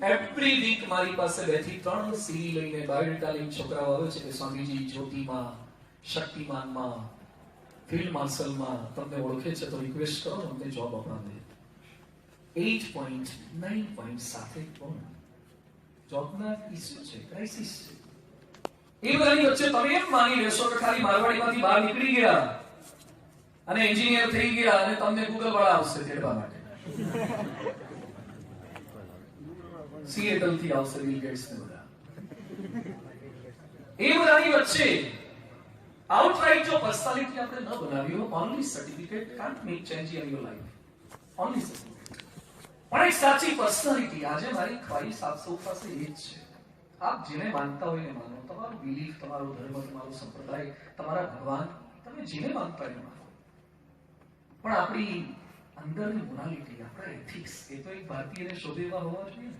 Every week મારી પાસે 2 થી 3 સીડી લઈને બાયોડેટા લઈને છોકરાઓ આવે છે કે સ્વામીજી જ્યોતિમાં, શક્તિમાનમાં, ફિલ્ડ માર્શલમાં તમને ઓળખે છે તો રિક્વેસ્ટ કરો અમને જોબ અપાવે. 8.9 પોઈન્ટ સાથે કોણ જોબના ઇસ્યુ છે, ક્રાઇસિસ છે. એ બધાની વચ્ચે તમે એમ માની લેશો કે ખાલી મારવાડીમાંથી બહાર નીકળી ગયા અને એન્જિનિયર થઈ ગયા અને તમને ગૂગલ વાળા આવશે તેડવા માટે. સિએટલ થી આવશે બિલ ગેટ્સ ને બધા. એ બધાની વચ્ચે આઉટરાઇટ જો પર્સનાલિટી આપણે ન બનાવી હો, only certificate can't make change in your life. Only certificate. પણ એક સાચી પર્સનાલિટી આજે મારી ખ્વાહિશ આપ સૌ પાસે એ જ છે. આપ જેને માનતા હોય એને માનો. તમારું બિલીફ, તમારો ધર્મ, તમારો સંપ્રદાય, તમારા ભગવાન, તમે જેને માનતા હોય એને માનો. પણ આપણી અંદરની મોરાલિટી, આપણા એથિક્સ, એ તો એક ભારતીયને શોધેવા હોવા જોઈએ.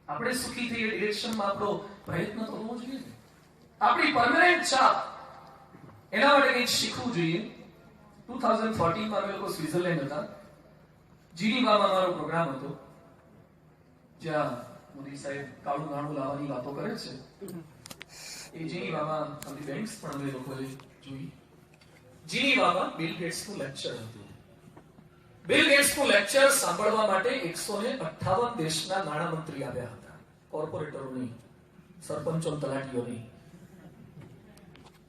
આપણે સુખી થઈએ ડિરેક્શનમાં આપણો પ્રયત્ન તો હોવો જોઈએ. આપણી પરમેનન્ટ છાપ, એના માટે કંઈક શીખવું જોઈએ. 2014 માં અમે લોકો સ્વિટ્ઝરલેન્ડ હતા. જીનીવામાં મારો પ્રોગ્રામ હતો, જ્યાં મોદી સાહેબ કાળું નાણું લાવવાની વાતો કરે છે. એ જીનીવામાં આપણી બેંક્સ પણ અમે લોકોએ જોઈ. જીનીવામાં બિલ ગેટ્સનું લેક્ચર હતું. બિલ ગેટ્સનું લેક્ચર સાંભળવા માટે 158 દેશના નાણામંત્રી આવ્યા હતા. કોર્પોરેટરો નહીં, સરપંચો, તલાટીઓ નહીં.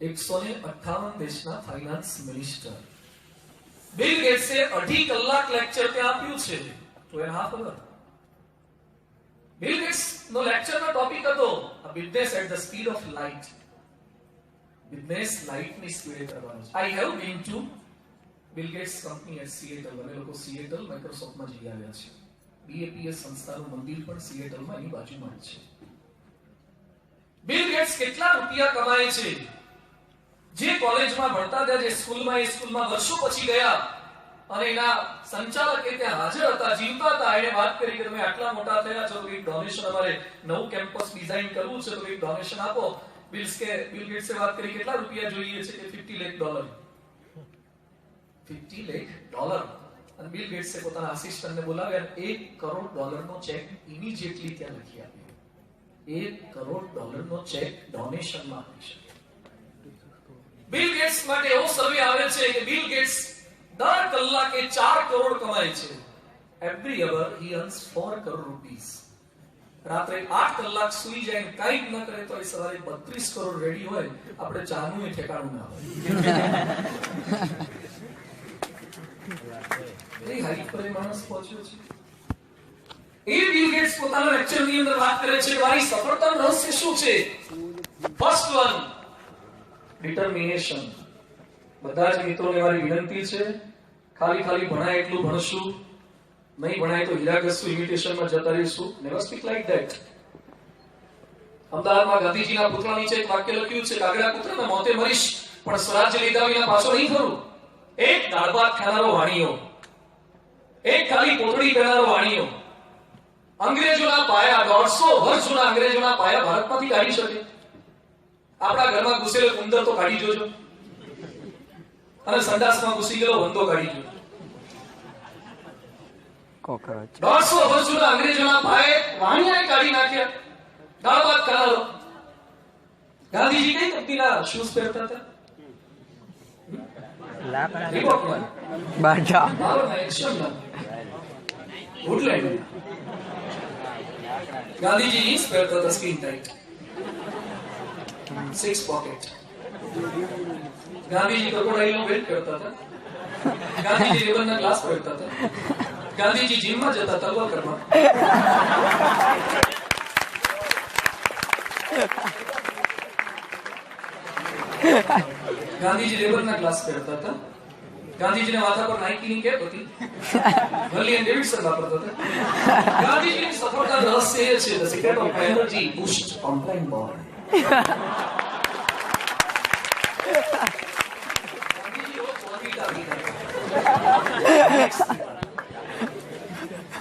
158 દેશના ફાઇનાન્સ મિનિસ્ટર. બિલ ગેટ્સે 2.5 કલાક લેક્ચર ત્યાં આપ્યું છે. 2.5 hours. બિલ ગેટ્સ નો લેક્ચર નો ટોપિક હતો business at the speed of light. Business light ની સ્પીડે કરવાનો છે. I have been to Bill Gates company at Seattle. અમે લોકો સિએટલ માઇક્રોસોફ્ટમાં જઈ આવ્યા છે. બીએપીએસ સંસ્થાનું મંદિર પણ સિએટલમાં એની બાજુમાં જ છે. બિલ ગેટ્સ કેટલા રૂપિયા કમાય છે? જે કોલેજમાં ભણતા હતા, જે સ્કૂલમાં, એ સ્કૂલમાં વર્ષો પછી ગયા અને એના સંચાલક એ ત્યાં હાજર હતા, જીવતા હતા. એને વાત કરી કે તમે આટલા મોટા થયા છો તો એક ડોનેશન, અમારે નવું કેમ્પસ ડિઝાઇન કરવું છે તો એક ડોનેશન આપો. બિલ ગેટ્સે વાત કરી કેટલા રૂપિયા જોઈએ છે કે $50 lakh. $50 lakh. અને બિલ ગેટ્સે પોતાના આસિસ્ટન્ટને બોલાવ્યા અને $1 crore નો ચેક ઇમિડિયેટલી ત્યાં લખી આપ્યો. $1 crore ચેક ડોનેશનમાં આપી શકે. બિલ ગેટ્સ માટે એવો સર્વે આવે છે કે બિલ ગેટ્સ દર કલાકે 4 કરોડ કમાય છે. એવરી અવર હી અર્ન્સ 4 crore rupees. રાત્રે 8 કલાક સુઈ જાય, કંઈ ન કરે તો સવારે 32 કરોડ રેડી હોય. આપણે ચાનું ઠેકાણું ના હોય. એ હાઈ પર માણસ પહોંચ્યો છે. એ બિલ ગેટ્સ પોતાના લેક્ચરની અંદર વાત કરે છે મારી સફળતાનું રહસ્ય શું છે. First one, determination. બધા જ મિત્રોને મારી વિનંતી છે, ખાલી ભણાય એટલું ભણશું, નહીં ભણાય તો હીરાઘસુ ઇમિટેશનમાં જતા રહીશું. Never speak like that. અમદાવાદમાં ગાંધીજીના પુતળા નીચે એક વાક્ય લખ્યું છે, કાગડા પુત્રના મોતે મરીશ પણ સ્વરાજ્ય લીધા વિના પાછો નહીં ફરું. એક દાળ ભાત ખાનારો વાણીઓ, એક ખાલી પોતળી પહેરનારો વાણીઓ અંગ્રેજોના પાયા, 150 વર્ષ જૂના અંગ્રેજોના પાયા ભારતમાંથી કાઢી શકે. આપણા ઘરમાં ઘૂસેલો ઉંદર તો કાઢી જોજો, અને સંડાસમાં ઘૂસી ગયેલો વંદો કાઢી જોજો. 150 વર્ષ જૂના અંગ્રેજોના પાયે વાણિયાએ કાઢી નાખ્યા. દાળ ભાત ખાનારો. ગાંધીજી કઈ કંપનીના શૂઝ પહેરતા હતા? ગાંધીજી જીન્સ પહેરતા હતા, skin tight, 6 pocket. Gandhiji crocodile નો બેલ્ટ પહેરતા હતા. ગાંધીજી રેબનના ગ્લાસ પહેરતા હતા. ગાંધીજી જીમમાં જતા તલવાર કરવા. ગાંધીજી રેબનના ગ્લાસ પહેરતા હતા. ગાંધીજીના માથા પર નાઇકીની કેપ હતી. હર્લી એન્ડ ડેવિડસન વાપરતા હતા. ગાંધીજીની સફળતા રહસ્ય એ છે, the secret of energy boost online board.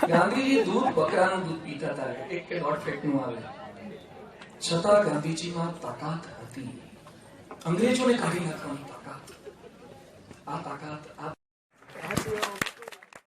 Gandhiji દૂધ, બકરાનું દૂધ પીતા હતા, 1 કે 1.5 ફેટનું આવે. છતાં ગાંધીજીમાં તાકાત હતી, અંગ્રેજોને કાઢી નાખવાની તાકાત. આ તાકાત